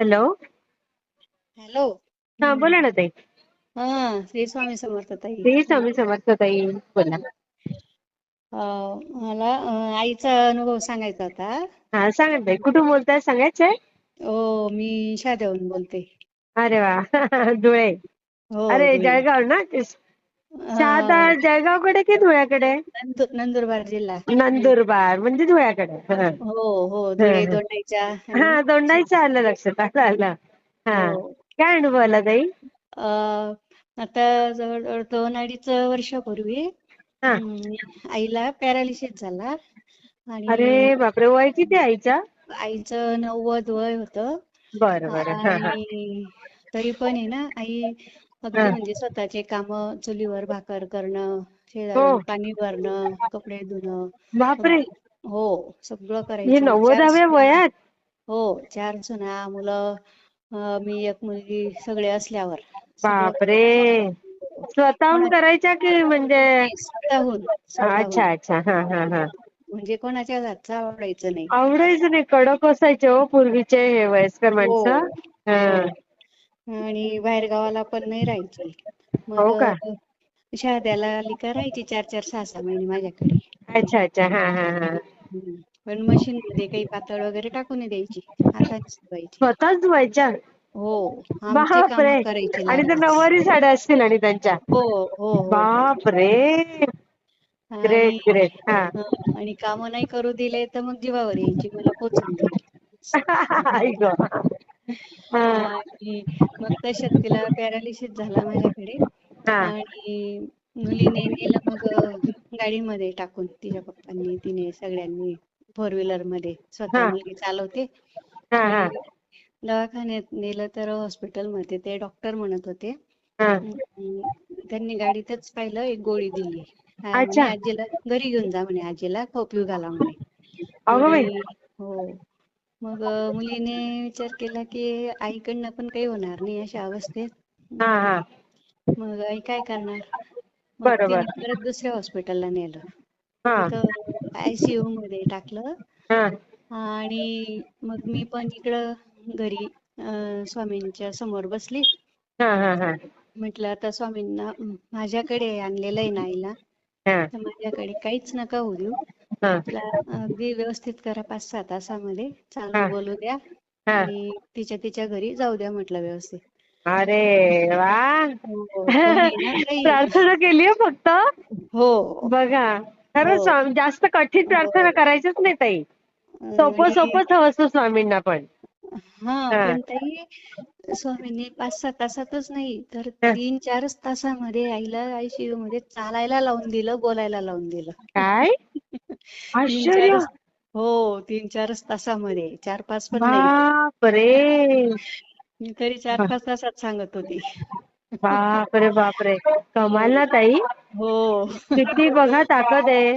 Hello. Hello. हा, हम्म. बोला ना ताई. हा, श्री स्वामी समर्थ ताई. श्री स्वामी समर्थ ताई, बोला. मला आईचा अनुभव सांगायचा होता. हा, सांगा ताई. कुठून बोलताय, सांगायचंय? मी शाद्यावरून बोलते. अरे वा. धुळे. हो, अरे, धुळे. जळगाव ना? शहादा अं, जळगावकडे की धुळ्याकडे? नंदुरबार जिल्हा. नंदुरबार म्हणजे धुळ्याकडे. हा. हो हो, हा, धुळे हा. दोंडाईच्या आणि हा, दोंडाईचं आलं लक्षात, आलं. हा. हो. काय अनुभव आला ताई? अं, आता जवळजवळ 2-2.5 वर्षापूर्वी हा. आईला पॅरालिसिस झाला आणि अरे बापरे, वय किती आईचा? आईचं 90 वय होतं. बरं बरं. हा हा. आणि तरी पण आहे ना, आई हा. अगदी म्हणजे स्वतःचे काम, चुलीवर भाकर करणं, हो. शेजारून पाणी भरणं, कपडे धुणं, बापरे, अगदी हो, सगळं हे करायची. 90व्या वयात? हो, 4 सुना, मुलं, मी एक मुलगी, सगळे असल्यावर सगळं बापरे, करायची. स्वतःहून कोणा करायच्या की म्हणजे? नाही, स्वतःहून स्वतःहून. अच्छा अच्छा. हा हा हा. म्हणजे कोणाच्या हातचं आवडायचं नाही. आवडायचं नाही, कडक असायचे हो पूर्वीचे हे वयस्कर हो माणसं. हा. हो. आणि बाहेर गावाला पण नाही राहायची. मग हो का? शहाद्याला आली का राहायची 4-4, 6-6 महिने माझ्याकडे. अच्छा अच्छा. हा हा हा. पण मशीन मध्ये काही पातळ वगैरे टाकू नाही द्यायची, हाताने शिवायची. स्वतःच धुवायच्या? हो, आमचे काम बापरे, करायचे आणि त्या लाडाच. नऊवारी साड्या असतील आणि त्यांच्या? हो हो हो ताई. बापरे, आणि ग्रेट ग्रेट. हा. आणि काम नाही करू दिले तर मग जीवावर यायची, मला पोचून दे. आई ग. हा आणि मग तशात तिला पॅरालिसिस झाला माझ्याकडे. हा आणि मुलीने नेलं मग गाडीमध्ये टाकून, तिच्या पप्पांनी, तिने, सगळ्यांनी, 4 व्हीलर मध्ये. स्वतः हा मुलगी चालवते. हा हा आणि दवाखान्यात नेलं तर हॉस्पिटलमध्ये ते डॉक्टर म्हणत होते, हा. त्यांनी गाडीतच पाहिलं, एक गोळी दिली. म्हणे अच्छा. आजीला घरी घेऊन जा, म्हणे आजीला खोपीव घाला म्हणे. अगं बाई. आणि हो, मग मुलीने विचार केला की आईकडनं पण काही होणार नाही अशा अवस्थेत. हा हा. मग आई काय करणार? मग बरोबर. तिने परत दुसऱ्या हॉस्पिटलला नेलं. हा तिथं ICU मध्ये टाकलं. हा आणि मग मी पण इकडं घरी स्वामींच्या समोर बसली. हा हा हा. म्हटलं आता स्वामींना माझ्याकडे आणलेलं आहे ना आईला, हा तर माझ्याकडे काहीच नका होऊ देऊ. हा तिला अगदी व्यवस्थित करा, 5-6 तासामध्ये चालू हा बोलू द्या हा. आणि तिच्या तिच्या घरी जाऊ द्या म्हटलं व्यवस्थित. अरे वा. हो, पण आहे ना काही. प्रार्थना केली फक्त. हो बघा, हो खरंच जास्त कठीण प्रार्थना हो. करायचीच नाही ताई. सोपं आणि सोपंच हवं असतं स्वामींना पण. हा पण ताई, स्वामींनी 5-6 तासातच नाही तर हा. 3-4 तासामध्ये आईला ICU मध्ये चालायला लावून दिलं, बोलायला लावून दिलं. काय 3-4 आश्चर्य. हो, 3-4 तासामध्ये, 4-5 पण नाही. बापरे. मी तरी 4-5 तासात सांगत होती. बापरे बापरे, कमाल हो ना ताई. हो किती बघा ताकद आहे.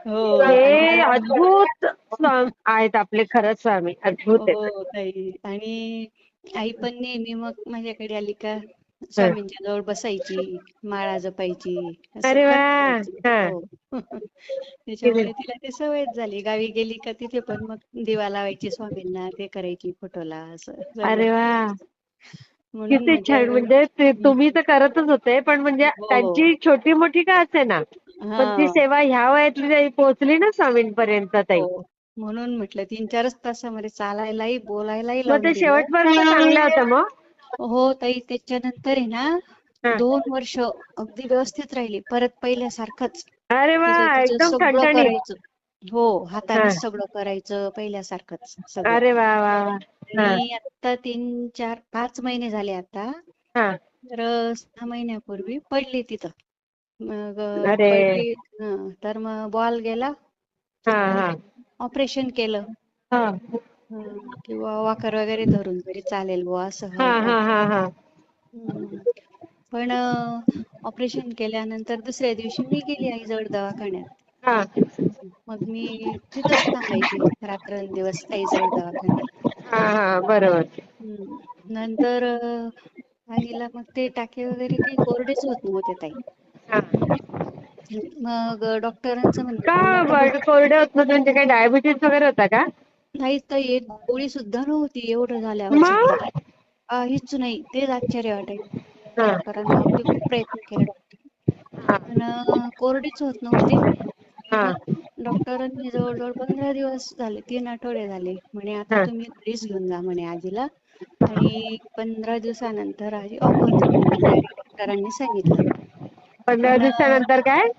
हो. हे आणि अद्भुत आहेत आपले, खरंच स्वामी अद्भुत आहेत. हो ताई. आणि आई पण नेहमी मग माझ्याकडे आली का हं. स्वामींच्या जवळ बसायची, माळा जपायची, असं अरे वा. करत राहायची. हा. हो. त्याच्यामुळे तिला ते सवयच झाली. गावी गेली का तिथे पण मग दिवा लावायची स्वामींना, ते करायची फोटोला, असं सगळं. अरे वा, म्हणून किती म्हणजे छान. म्हणजे तुम्ही तर करतच होते, पण म्हणजे हो. त्यांची छोटी मोठी का असे ना, पण ती हा. सेवा ह्या वयातली पोहोचली ना स्वामींपर्यंत ताई. हो. म्हणून म्हटलं 3-4 तासामध्ये चालायलाही, बोलायलाही मग लावून ते दिलं. शेवटपर्यंत चांगलं होतं मग? हो ताई, त्याच्यानंतर आहे ना हा. 2 वर्ष अगदी व्यवस्थित राहिली. परत पहिल्यासारखंच. अरे वा, तिचं तिचं एकदम सगळं ठणठणीत. करायचं. हो, हा. हातानेच सगळं करायचं पहिल्यासारखंच सगळं. अरे वा वा वा. हा आणि आता 3-4-5 महिने झाले आता. हा. तर 6 महिन्यापूर्वी पडली तिथं. मग अरे. पडली. तर मग बॉल गेला. हा मग हा ऑपरेशन केलं. हा किंवा वाकर वगैरे धरून तरी चालेल बुवा असं हा हा वाटलं. हा हा. हम्म. पण ऑपरेशन केल्यानंतर दुसऱ्या दिवशी मी गेली आईजवळ दवाखान्यात. हा मग मी तिथंच थांबायची रात्रंदिवस आईजवळ दवाखान्यात. हा हा. बरोबर. नंतर आईला मग ते टाके वगैरे काही कोरडेच होत नव्हते ताई. हा. मग डॉक्टरांचं म्हणणं का तुम्ही आता कोरडे होत नव्हते म्हणजे काय डायबिटीज वगैरे होता का? काहीच काही एक गोळी सुद्धा नव्हती एवढं झाल्यावर सुद्धा. मग काहीच नाही. तेच आश्चर्य वाटायचं. हा डॉक्टरांना म्हणजे खूप प्रयत्न केले डॉक्टर. हा पण कोरडीच होत नव्हती. हा मग डॉक्टरांनी जवळजवळ 15 दिवस झाले, 3 आठवडे झाले. म्हणे आता हा तुम्ही घरीच घेऊन जा म्हणे आजीला. आणि 15 दिवसानंतर आजी ऑफ होऊन जाईल म्हणे डायरेक्ट डॉक्टरांनी सांगितलं. 15 पण दिवसानंतर काय?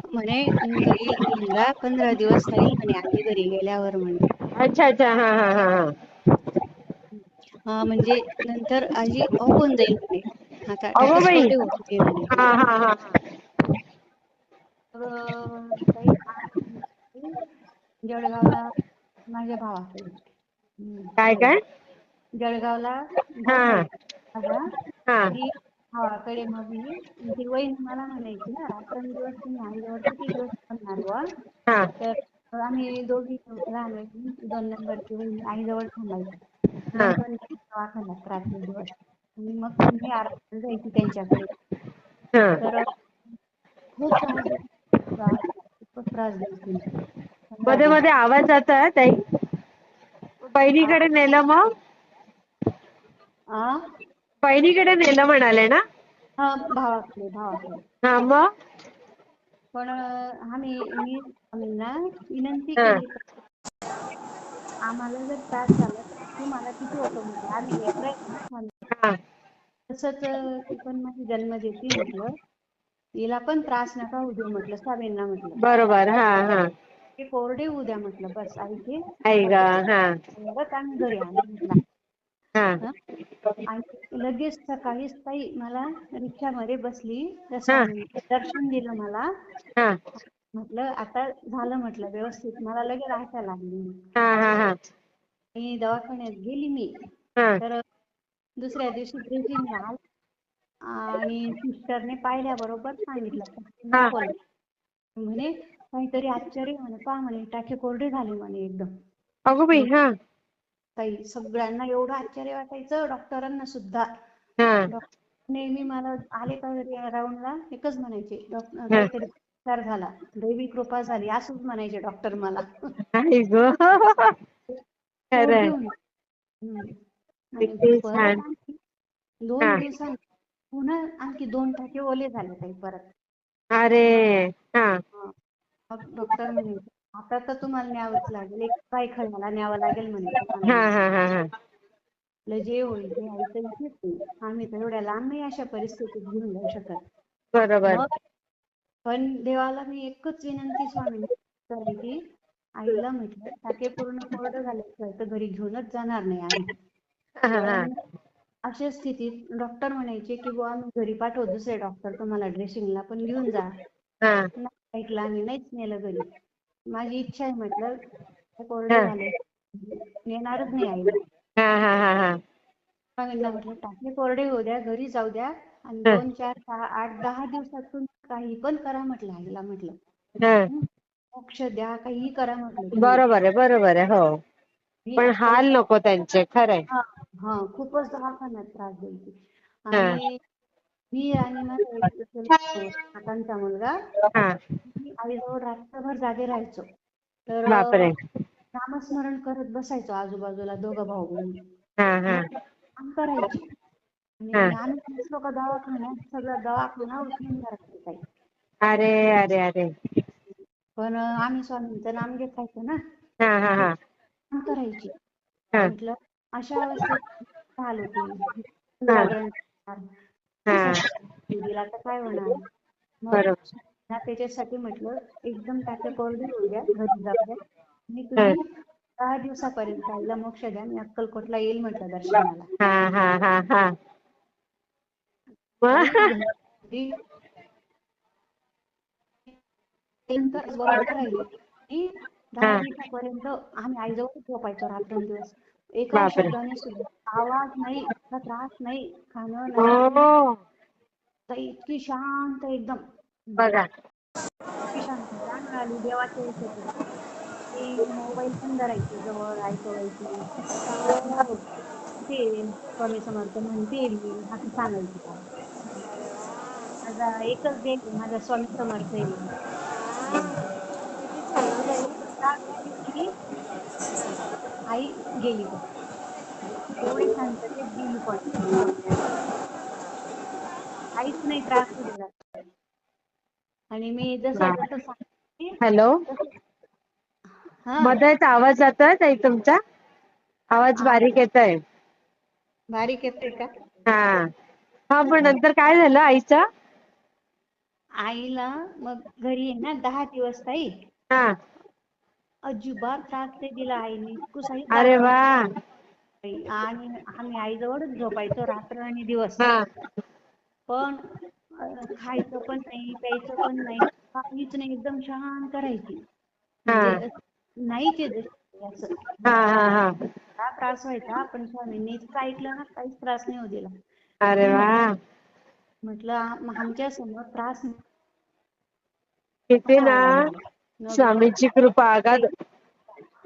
म्हणे घरी घेऊन जा, 15 दिवस राहील म्हणे आजी घरी गेल्यावर म्हणे. अच्छा अच्छा हा हा हा हा म्हणजे नंतर आजी ऑफ होऊन जाईल म्हणे. आता अगो टाकेच बाई कोरडे होत नाही म्हणे. हा हा हा तर काही आम्ही जळगावला माझ्या भावाकडे काय सॉरी काय जळगावला हा भाऊ आहे माझा हा आणि भावाकडे मग मी ती वहीन मला म्हणायची ना रात्रंदिवस तुम्ही आईजवळ किती दिवस थांबणार बुवा. हा तर आम्ही दोघी लहान वहिनी 2 नंबरची वहिनी आईजवळ थांबायची. हा 2-2 दवाखान्यात रात्रंदिवस आणि मग मी आरामात जायची त्यांच्याकडे. हा तर खूप त्रास द्यायची. खूपच त्रास द्यायची. 15 मध्ये दिवस. मध्ये आवाज जातोय ताई. बहिणीकडे नेलं मग? आ बहिणीकडे नेलं म्हणाले ना? हा भावाकडे. हा मग पण मी स्वामींना विनंती हा केली आम्हाला जर त्रास झाला तर तुम्हाला किती होतो म्हटलं आम्ही लेकरं आहे ना स्वामी. हा तसंच ती पण माझी जन्मदेती म्हटलं. हिला पण त्रास नका होऊ देऊ म्हटलं स्वामींना म्हटलं. बरोबर हा हा ते कोरडे होऊ द्या म्हटलं बस आईचे. आई ग हा परत आम्ही घरी आणू म्हटलं. हा हं? आणि लगेच सकाळीच ताई मला रिक्षामध्ये बसली त्या हा स्वामींनी दर्शन दिलं मला. हा म्हटलं आता झालं म्हटलं व्यवस्थित मला लगेच आठवायला लागली. हा हा हा आणि दवाखान्यात गेली मी. हा तर दुसऱ्या दिवशी ड्रेसिंग आलं आणि सिस्टरने पाहिल्याबरोबर सांगितलं हा दाखवलं. म्हणे काहीतरी आश्चर्य म्हणे पहा म्हणे टाके कोरडे झाले म्हणे एकदम. अगो बाई मग हा ताई सगळ्यांना एवढं आश्चर्य वाटायचं डॉक्टरांना सुद्धा. हा डॉक्टर नेहमी मला आले का राऊंडला एकच म्हणायचे डॉक्टर हा काहीतरी उपचार झाला दैवी कृपा झाली असंच म्हणायचे डॉक्टर मला. आई ग कोरडे खरंय होऊन आणि किती परत छान आणखी हा 2 दिवसांनी पुन्हा आणखी 2 टाके ओले झाले ताई परत. अरे हा हा. मग डॉक्टर म्हणे आता तर तुम्हाला न्यावंच लागेल एक पायखान्याला न्यावं लागेल म्हणे तुम्हाला हा म्हणे. हा हा हा आपलं जे होईल ते आईचं इथेच होईल. आम्ही तर एवढ्या लांब नाही अशा परिस्थितीत घेऊन जाऊ शकत. बरोबर मग पण देवाला मी एकच विनंती स्वामींना करायची आईला म्हटलं टाके पूर्ण कोरडे झाल्याशिवाय तर घरी घेऊनच जाणार नाही आम्ही. हा हा पण अशा स्थितीत डॉक्टर म्हणायचे की बुवा आम्ही घरी पाठवू दुसरे डॉक्टर तुम्हाला ड्रेसिंगला पण घेऊन जा. हा नाही ऐकलं आम्ही नाहीच नेलं घरी. माझी इच्छा आहे म्हटलं कोरडे हा झाले नेणारच नाही आईला. हा हा हा हा स्वामींना म्हटलं टाके कोरडे होऊ द्या घरी जाऊ द्या आणि हा 2, 4, 6, 8, 10 दिवसातून काही पण करा म्हटलं आईला म्हटलं. हा मोक्ष द्या काहीही करा म्हटलं तुम्ही. बरोबर आहे हो मी पण अक्कल हाल नको त्यांचे खरंय. हा हा खूपच दवाखान्यात त्रास द्यायची हा आणि मी आणि माझा एक काकांचा मुलगा हा आईजवळ रात्रभर जागे राहायचो. तर बापरे नामस्मरण करत बसायचो आजूबाजूला दोघं भाऊ बहीण. हा हा मग काम करायची हा आणि आम्ही दिसलो का दवाखान्यात सगळा दवाखाना उचलून धरायचे ताई. अरे अरे अरे पण आम्ही स्वामींचं नाम घेत राहायचो ना. हा हा मग हा काम करायची. हा म्हटलं अशा अवस्थेत हाल होतील हा जागरण हा दिला तर काय होणार मग बरोबर त्याच्यासाठी म्हटलं एकदम टाके कोरडे होऊ द्या घरी जाऊ द्या आणि हा तुम्ही 10 दिवसापर्यंत आईला मोक्ष द्या मी अक्कलकोटला येईल म्हटलं दर्शनाला. हा हा हा हा ताई घरी बरोबर राहिली आणि 10 हा दिवसापर्यंत आम्ही आईजवळच झोपायचो रात्रंदिवस. एका बापरे शब्दाने सुद्धा आवाज नाही त्रास नाही खाणं नाही पिणं हो ताई इतकी शांत एकदम. बघा इतकी शांत जाण आली देवाच्या ह्याच्यातून. ती मोबाईल पण धरायची जवळ ऐकवायची. ते स्वामी समर्थ म्हणतेल मी असं सांगायची मला. माझा एकच देव आहे माझा स्वामी समर्थ आहे. तिला एवढं त्रास द्यायची आई गेली पण एवढी शांततेत गेली पण काहीच नाही त्रास होऊ दिला. आणि मी जसं जसं सांगते हॅलो, तसं हा मध्येच आवाज जातोय ताई तुमचा, आवाज आ- बारीक येतोय. बारीक येते का? हा हा, पण नंतर काय झालं आईचं? आईला मग घरी आहे ना 10 दिवस ताई हा, अजिबात त्रास नाही दिला आईने, कुसाही अरे त्रास नाही वा. दिला. आणि आम्ही आईजवळच झोपायचो रात्र आणि दिवस. हा पण खायचं पण नाही, प्यायचं पण नाही, काहीच नाही, एकदम शांत राहायची. हा म्हणजे नाहीच आहे जशी असं. हा हा हा, हा त्रास व्हायचा पण स्वामींनी इतकं ऐकलं ना, काहीच त्रास नाही होऊ दिला. अरे मी वा. म्हटलं आमच्या समोर त्रास किती नव्हता ना व्हायला मला न दिला. स्वामीची कृपा अगाध.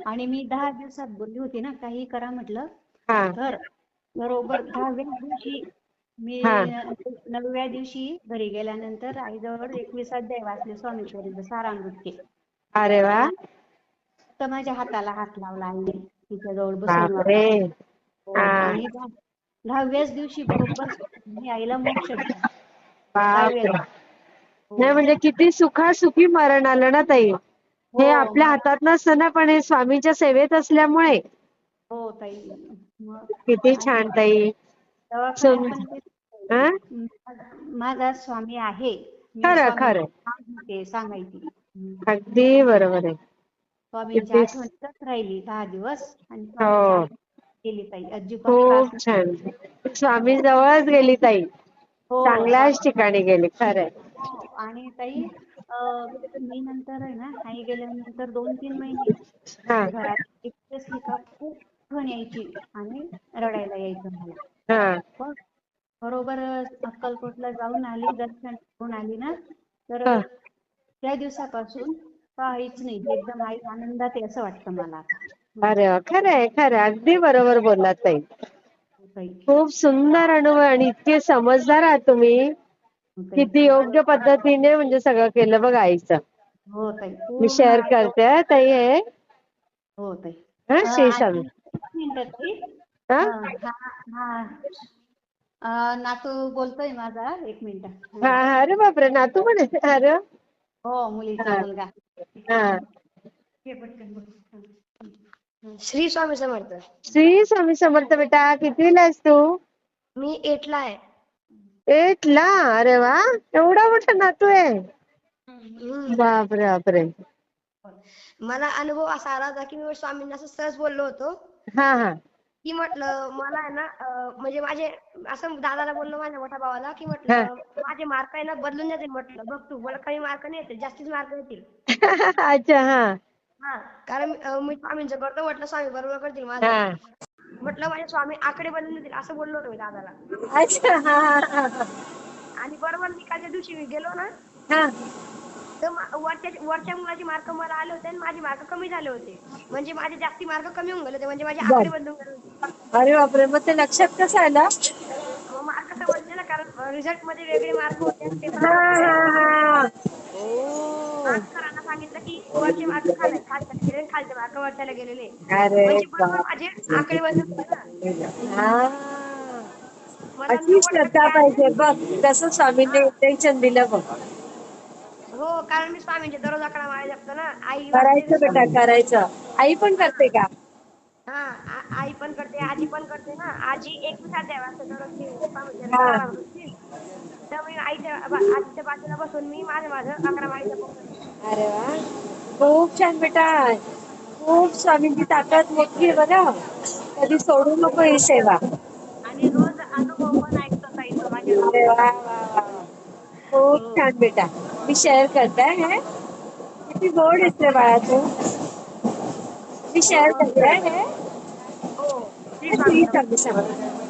आणि मी 10 दिवसात बोलली होती ना, काही करा म्हटलं. हा तर बरोबर 10व्या दिवशी मी हा, 9व्या दिवशी घरी गेल्यानंतर आईजवळ 21 अध्याय वाचले स्वामी चरित्र सारामृतचे. अरे वा. तर माझ्या हाताला हात लावला आईने, तिच्याजवळ बसून बापरे. हो. हा, आणि 10व्याच दिवशी बरोबर मी आईला मोक्ष दिला. 10व्या बापरे. हो नाही म्हणजे किती सुखासुखी मरण आलं ना ताई. हो हे आपल्या मा हातात नसतं ना, पण हे स्वामीच्या सेवेत असल्यामुळे. हो ताई. मग किती आणि छान ताई. दवाखान्यात सुन पण तेच हा, सांगायची, माझा स्वामी आहे, मी खरं स्वामींची खरं, नाव घेते सांगायची. अगदी बरोबर आहे. स्वामींच्या किती आठवणीतच राहिली 10 दिवस आणि स्वामींच्या हो, आठवणीत गेली ताई, अजिबात त्रास खूप नाही. छान. स्वामी जवळच गेली ताई, हो चांगल्याच ठिकाणी गेली. खरंय. हो. आणि ताई मी नंतर आहे ना, आई गेल्यानंतर 2-3 महिने हा घरात एकटी असली का खूप आठवण यायची आणि रडायला यायचं मला. हा पण बरोबर अक्कलकोटला जाऊन आली, दर्शन घेऊन आली ना, तर हा. त्या दिवसापासून काहीच नाही, एकदम आई आनंदात आहे असं वाटतं मला आता. अरे वा, खरंय खरंय, अगदी बरोबर बोललात ताई. हो ताई. खूप सुंदर अनुभव आणि इतके समजदार आहात तुम्ही. हो ताई. किती योग्य पद्धतीने म्हणजे सगळं केलं बघ आईचं. हो ताई. मी पूर्ण शेअर आई. करते हा ताई हे. हो ताई. हा, श्री स्वामी. आणि 1 मिनिट ताई. हा हा हा नातू बोलतोय माझा, 1 मिनिट. हा हा, अरे बापरे, नातू पण आहे. अरे वा. हो, मुलीचा हा मुलगा. हा. हे पटकन बोल. श्री स्वामी समर्थ. श्री स्वामी समर्थ. बेटा कितवीला आहेस तू? मी 8ला आहे. 8 ला. अरे वा, एवढा मोठा नातू आहे. बापरे बापरे. मला अनुभव असा आला होता की मी स्वामींना असं सहज बोललो होतो हा हा की म्हटलं मला आहे ना, म्हणजे माझे असं दादाला बोललो माझ्या मोठ्या भावाला की हा. म्हटलं माझे मार्क आहे ना बदलून जातील, म्हटलं बघ तू, मला कमी मार्क नाही येतील, जास्तीच मार्क येतील. अच्छा. हा हा, कारण मी स्वामींचं करतो, म्हटलं स्वामी बरोबर करतील माझं. हा. म्हटलं माझे स्वामी आकडे बदलून देतील असं बोललो होतो मी दादाला. अच्छा. हा हा हा आणि बरोबर निकालच्या दिवशी मी गेलो ना, हा. तर वरच्या मुलाचे मार्क मला आले होते आणि माझे मार्क कमी झाले होते. म्हणजे माझे जास्ती मार्क कमी होऊन गेले होते, म्हणजे माझे बर. आकडे बदलून गेले होते. अरे बापरे, मग ते लक्षात कसं आलं? मग मार्क समजले ना, कारण रिझल्ट मध्ये वेगळे मार्क होते आणि हा पेपरमध्ये वेगळे हा मार्क. हा. ओ. आणि सरांना सांगितलं की वरचे मार्क खालच्याला गेले, खालचे मार्क वरच्याला गेलेले. अरे म्हणजे बरोबर बाप. माझे आकडे बदलून गेले ना. हा, मला अशी 90% श्रद्धा आले. पाहिजे बघ, कसं स्वामींनी हा. इंटेन्शन दिलं बघ. हो, कारण मी स्वामींचे दररोज 11 माळे जपतो ना, आई वाचते करायचं बेटा, स्वामींचे. करायचं. आई पण हा करते का? हा, आई पण करते, आजी पण करते ना. आजी 21 अध्याय वाचते दररोज स्वामीचरित्र हा. सारामृतचे. तर मी आजीच्या बाजूला बसून मी माझं 11 माळी जपत होते. अरे वा, खूप छान बेटा. खूप स्वामींची ताकद मोठी आहे बरं, कधी सोडू नको ही सेवा. आणि रोज अनुभव पण ऐकतो ताई तो अरे माझ्याकडून. वा वा वा. खूप हो छान बेटा. मी शेअर करते हे. किती गोड आहेस रे बाळा तू. मी शेअर हो करते हे. हो, श्री स्वामी श्री समर्थ. स्वामी समर्थ.